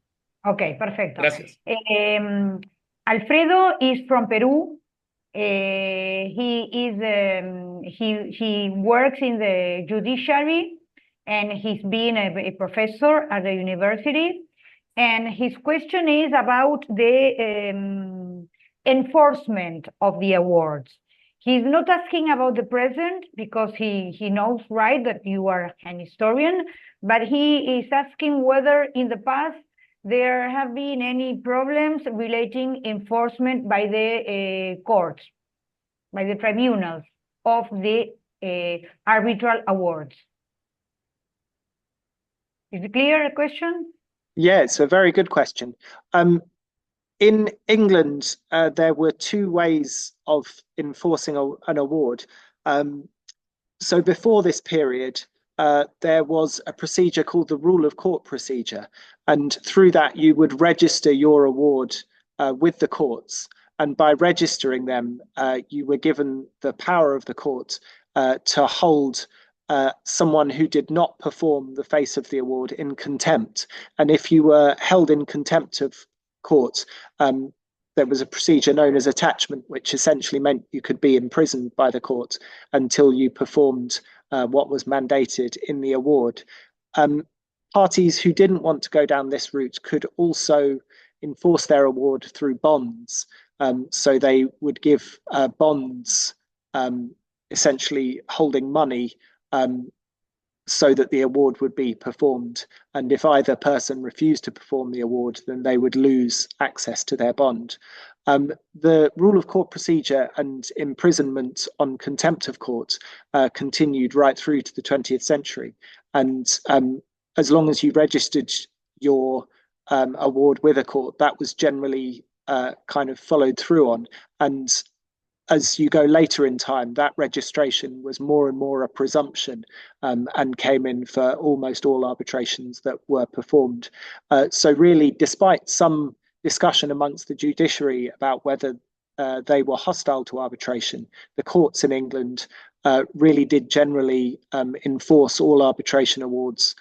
Ok, perfecto.
Gracias.
Alfredo is from Peru. He works in the judiciary, and he's been a professor at the university. And his question is about the enforcement of the awards. He's not asking about the present because he knows, right, that you are an historian, but he is asking whether in the past there have been any problems relating enforcement by the courts, by the tribunals of the arbitral awards. Is it clear, the question?
Yeah, it's a very good question. In England, there were two ways of enforcing an award. So before this period, there was a procedure called the rule of court procedure. And through that, you would register your award with the courts. And by registering them, you were given the power of the court to hold someone who did not perform the face of the award in contempt. And if you were held in contempt of court, there was a procedure known as attachment, which essentially meant you could be imprisoned by the court until you performed what was mandated in the award. Parties who didn't want to go down this route could also enforce their award through bonds. So they would give bonds, essentially holding money, so that the award would be performed. And if either person refused to perform the award, then they would lose access to their bond. The rule of court procedure and imprisonment on contempt of court continued right through to the 20th century. And as long as you registered your award with a court, that was generally kind of followed through on. And as you go later in time, that registration was more and more a presumption and came in for almost all arbitrations that were performed. So really, despite some discussion amongst the judiciary about whether they were hostile to arbitration, the courts in England really did generally enforce all arbitration awards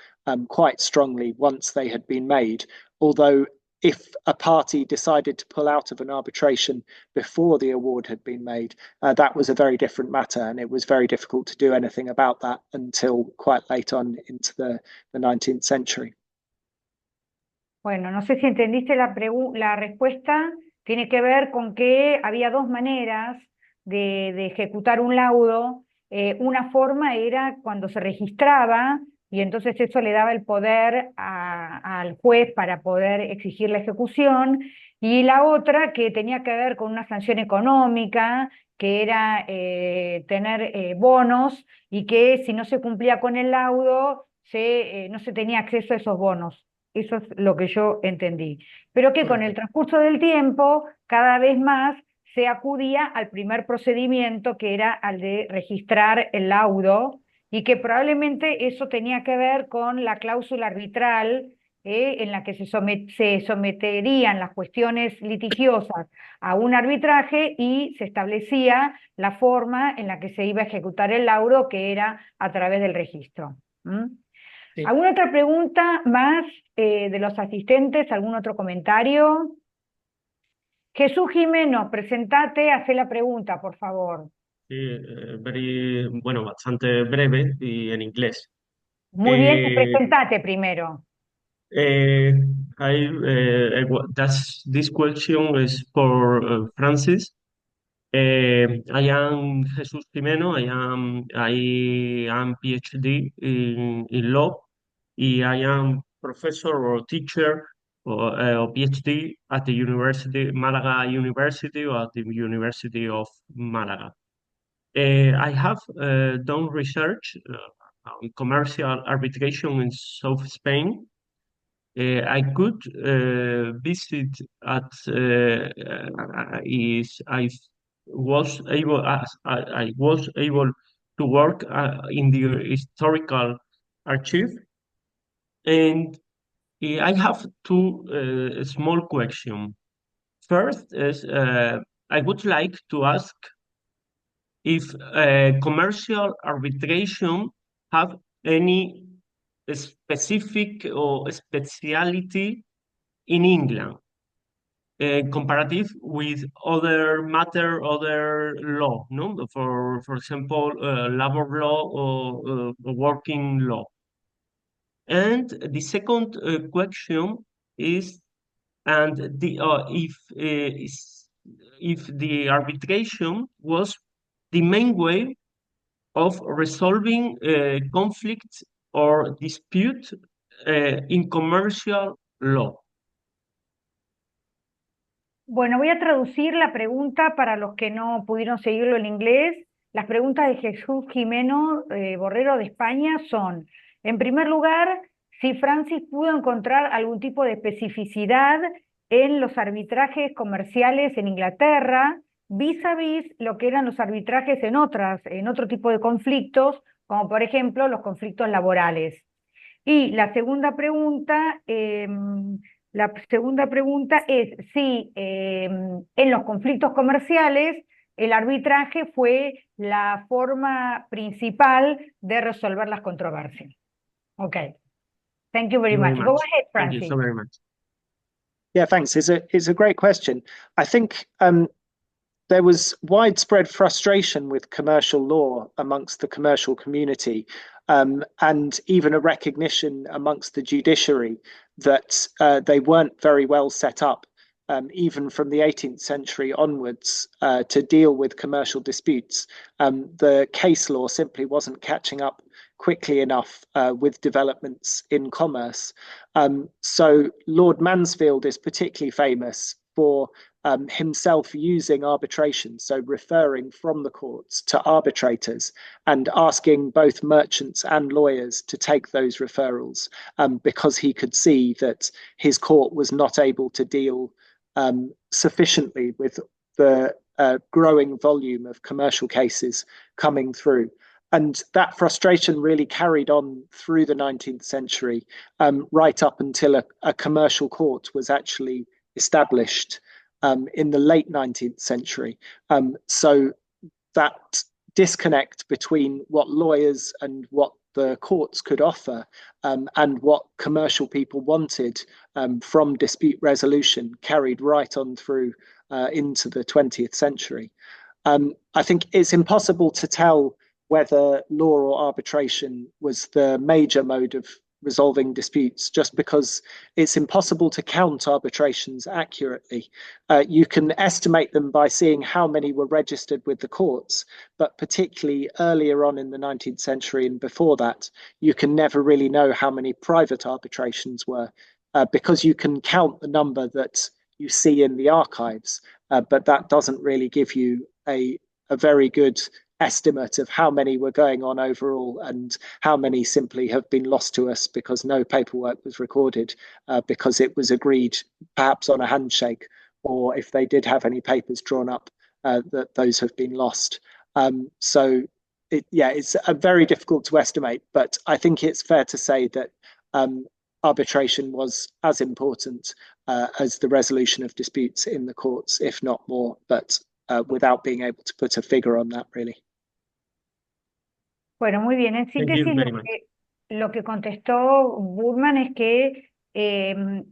quite strongly once they had been made. Although if a party decided to pull out of an arbitration before the award had been made, that was a very different matter, and it was very difficult to do anything about that until quite late on into the 19th century.
Bueno, no sé si entendiste la respuesta. Tiene que ver con que había dos maneras de ejecutar un laudo. Una forma era cuando se registraba, y entonces eso le daba el poder al juez para poder exigir la ejecución, y la otra que tenía que ver con una sanción económica, que era tener bonos, y que si no se cumplía con el laudo, no se tenía acceso a esos bonos. Eso es lo que yo entendí. Pero que con el transcurso del tiempo, cada vez más se acudía al primer procedimiento, que era al de registrar el laudo, y que probablemente eso tenía que ver con la cláusula arbitral en la que se someterían las cuestiones litigiosas a un arbitraje y se establecía la forma en la que se iba a ejecutar el laudo, que era a través del registro.
Sí.
¿Alguna otra pregunta más de los asistentes? ¿Algún otro comentario? Jesús Jimeno, presentate, hace la pregunta, por favor.
Sí, bueno, bastante breve y en inglés.
Muy bien,
Eh,
presentate primero.
This question is for Francis. I am Jesus Jimeno. I am PhD in law. I am professor or teacher or PhD at the Málaga University or at the University of Málaga. I have done research on commercial arbitration in South Spain. I could visit at I was able to work in the historical archive, and I have two small questions. First is I would like to ask if commercial arbitration have any specific or speciality in England, comparative with other law, no? For example, labor law or working law. And the second question is, and if the arbitration was the main way of resolving conflicts or dispute in commercial law.
Bueno, voy a traducir la pregunta para los que no pudieron seguirlo en inglés. Las preguntas de Jesús Jimeno Borrero de España son, en primer lugar, si Francis pudo encontrar algún tipo de especificidad en los arbitrajes comerciales en Inglaterra, vis a vis lo que eran los arbitrajes en otro tipo de conflictos, como por ejemplo los conflictos laborales. Y la segunda pregunta es si en los conflictos comerciales el arbitraje fue la forma principal de resolver las controversias. Okay. Thank you very much. Go ahead, Francis.
Thank you so very much.
Yeah, thanks. It's a great question. I think there was widespread frustration with commercial law amongst the commercial community, and even a recognition amongst the judiciary that they weren't very well set up, even from the 18th century onwards, to deal with commercial disputes. The case law simply wasn't catching up quickly enough with developments in commerce. So Lord Mansfield is particularly famous for himself using arbitration, so referring from the courts to arbitrators and asking both merchants and lawyers to take those referrals because he could see that his court was not able to deal sufficiently with the growing volume of commercial cases coming through. And that frustration really carried on through the 19th century, right up until a commercial court was actually established in the late 19th century. So that disconnect between what lawyers and what the courts could offer and what commercial people wanted from dispute resolution carried right on through into the 20th century. I think it's impossible to tell whether law or arbitration was the major mode of resolving disputes, just because it's impossible to count arbitrations accurately. You can estimate them by seeing how many were registered with the courts, but particularly earlier on in the 19th century and before that, you can never really know how many private arbitrations were, because you can count the number that you see in the archives, but that doesn't really give you a very good estimate of how many were going on overall and how many simply have been lost to us because no paperwork was recorded because it was agreed perhaps on a handshake, or if they did have any papers drawn up, that those have been lost. So it's very difficult to estimate, but I think it's fair to say that arbitration was as important as the resolution of disputes in the courts, if not more, but without being able to put a figure on that, really.
Bueno, muy bien. En
Thank you
síntesis,
very much.
lo que contestó Boorman es que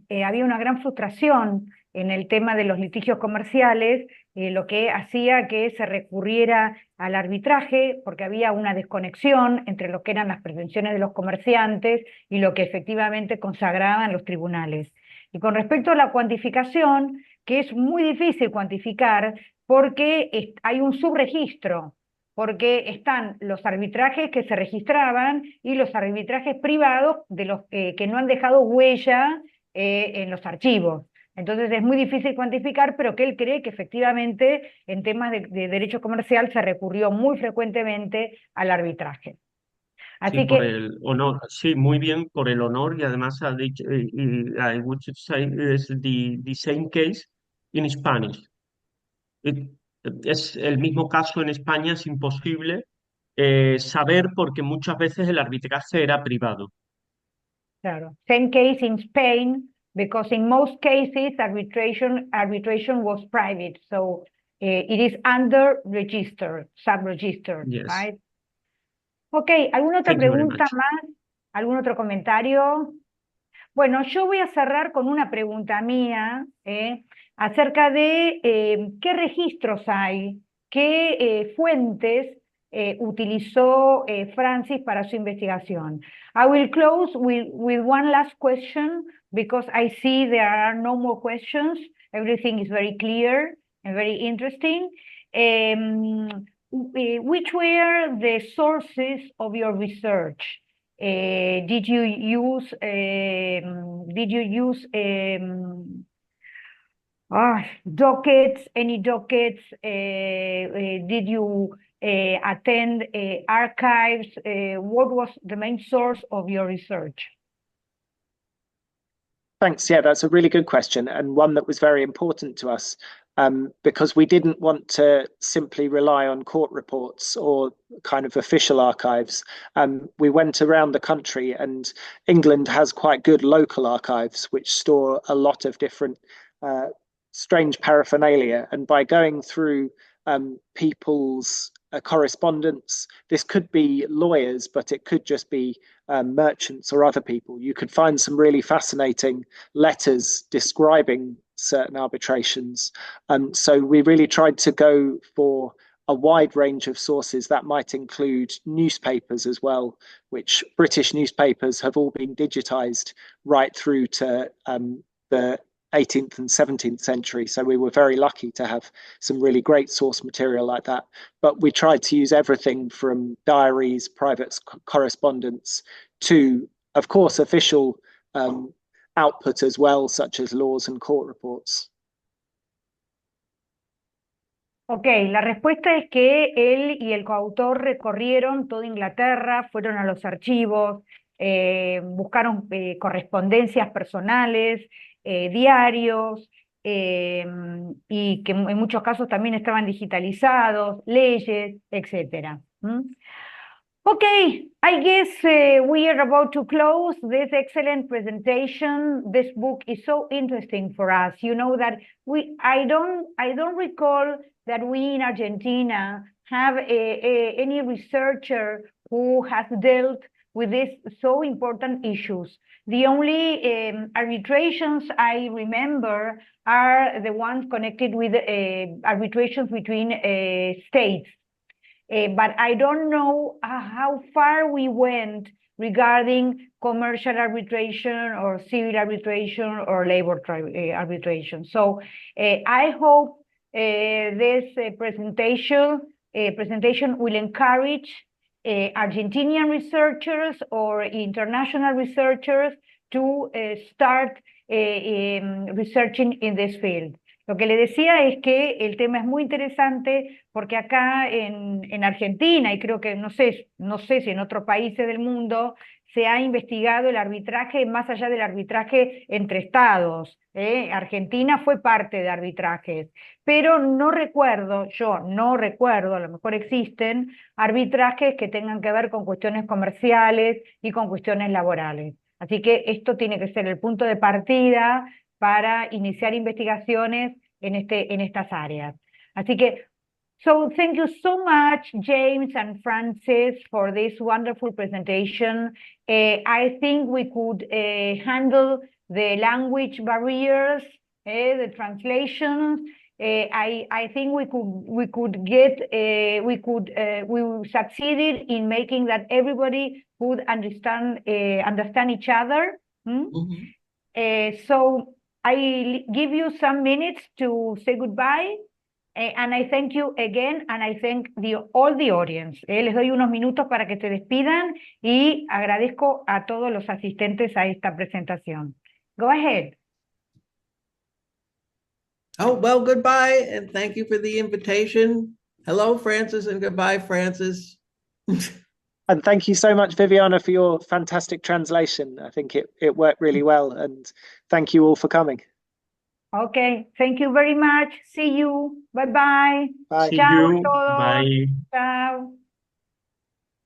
había una gran frustración en el tema de los litigios comerciales, lo que hacía que se recurriera al arbitraje, porque había una desconexión entre lo que eran las pretensiones de los comerciantes y lo que efectivamente consagraban los tribunales. Y con respecto a la cuantificación, que es muy difícil cuantificar porque hay un subregistro, porque están los arbitrajes que se registraban y los arbitrajes privados de los que no han dejado huella en los archivos. Entonces es muy difícil cuantificar, pero que él cree que efectivamente en temas de derecho comercial se recurrió muy frecuentemente al arbitraje. Así
Sí, por
que
el honor, sí, muy bien, por el honor, y además ha dicho, I would say is the same case in Spanish. Es el mismo caso en España, es imposible saber porque muchas veces el arbitraje era privado.
claro, same case in Spain, because in most cases arbitration was private, so it is under registered, sub-registered,
Yes.
right? Ok, ¿alguna otra
Thank you very
pregunta
much.
más? ¿Algún otro comentario? Bueno, yo voy a cerrar con una pregunta mía acerca de qué registros hay, qué fuentes utilizó Francis para su investigación. I will close with one last question because I see there are no more questions. Everything is very clear and very interesting. Which were the sources of your research? Did you use dockets, any dockets? Did you attend archives? What was the main source of your research?
Thanks. Yeah, that's a really good question, and one that was very important to us, because we didn't want to simply rely on court reports or kind of official archives. We went around the country, and England has quite good local archives which store a lot of different strange paraphernalia. And by going through people's correspondence, this could be lawyers, but it could just be merchants or other people. You could find some really fascinating letters describing certain arbitrations. So we really tried to go for a wide range of sources that might include newspapers as well, which British newspapers have all been digitized right through to the 18th and 17th century. So we were very lucky to have some really great source material like that. But we tried to use everything from diaries, private correspondence, to, of course, official output as well, such as laws and court reports.
Ok, la respuesta es que él y el coautor recorrieron toda Inglaterra, fueron a los archivos, buscaron correspondencias personales, diarios, y que en muchos casos también estaban digitalizados, leyes, etc. Okay, I guess we are about to close this excellent presentation. This book is so interesting for us. You know that I don't recall that we in Argentina have any researcher who has dealt with these so important issues. The only arbitrations I remember are the ones connected with arbitrations between states. But I don't know how far we went regarding commercial arbitration or civil arbitration or labor arbitration. So I hope this presentation will encourage Argentinian researchers or international researchers to start researching in this field. Lo que le decía es que el tema es muy interesante porque acá en Argentina, y creo que no sé si en otros países del mundo, se ha investigado el arbitraje más allá del arbitraje entre estados. Argentina fue parte de arbitrajes, pero yo no recuerdo, a lo mejor existen arbitrajes que tengan que ver con cuestiones comerciales y con cuestiones laborales. Así que esto tiene que ser el punto de partida para iniciar investigaciones en estas áreas. Así que, so thank you so much, James and Francis, for this wonderful presentation. I think we could handle the language barriers, the translations. I think we succeeded in making that everybody could understand each other. So I give you some minutes to say goodbye, and I thank you again, and I thank all the audience. Les doy unos minutos para que se despidan y agradezco a todos los asistentes a esta presentación. Go ahead.
Oh, well, goodbye, and thank you for the invitation. Hello, Francis, and goodbye, Francis.
And thank you so much, Viviana, for your fantastic translation. I think it worked really well, and thank you all for coming.
Okay, thank you very much. See you. Bye-bye.
Bye.
See
Chao
you.
a todos.
Bye.
Chao.